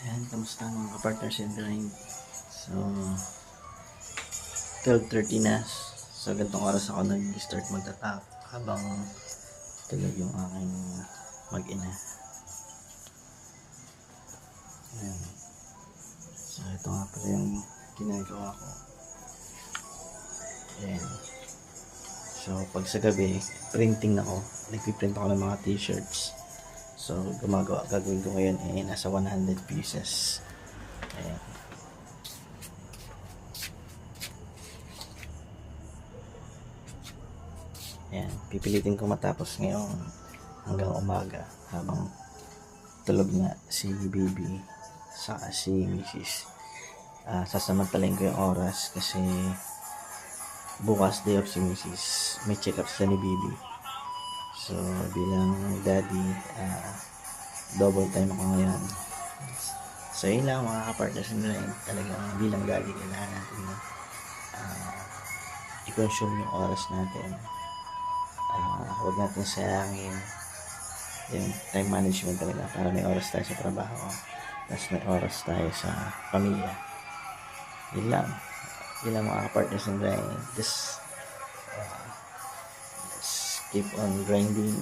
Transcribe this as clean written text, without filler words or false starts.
Ayan, kamusta mga ka-partners in grind? So, 12:30 na. So, gantong oras ako nag-start magtatap habang tulog yung aking mag-ina. Ayan. So, ito nga pala yung ginagawa ko. Ayan. So, pag sa gabi, printing ako. Nagpiprint ako ng mga t-shirts. So, gagawin ko ngayon nasa 100 pieces. Ayan. Ayan, pipilitin ko matapos ngayon hanggang umaga habang tulog na si baby saka si Mrs. Sasamantalain ko yung oras kasi bukas day off si Mrs. May check up sila ni baby. So bilang daddy, double time ako ngayon. So yun lang mga kapartners in line. Talagang bilang daddy kailangan natin i-consume yung oras natin. Huwag natin sayangin yung time management talaga para may oras tayo sa trabaho tapos may oras tayo sa pamilya. Yun lang mga partners in grind. Just keep on grinding.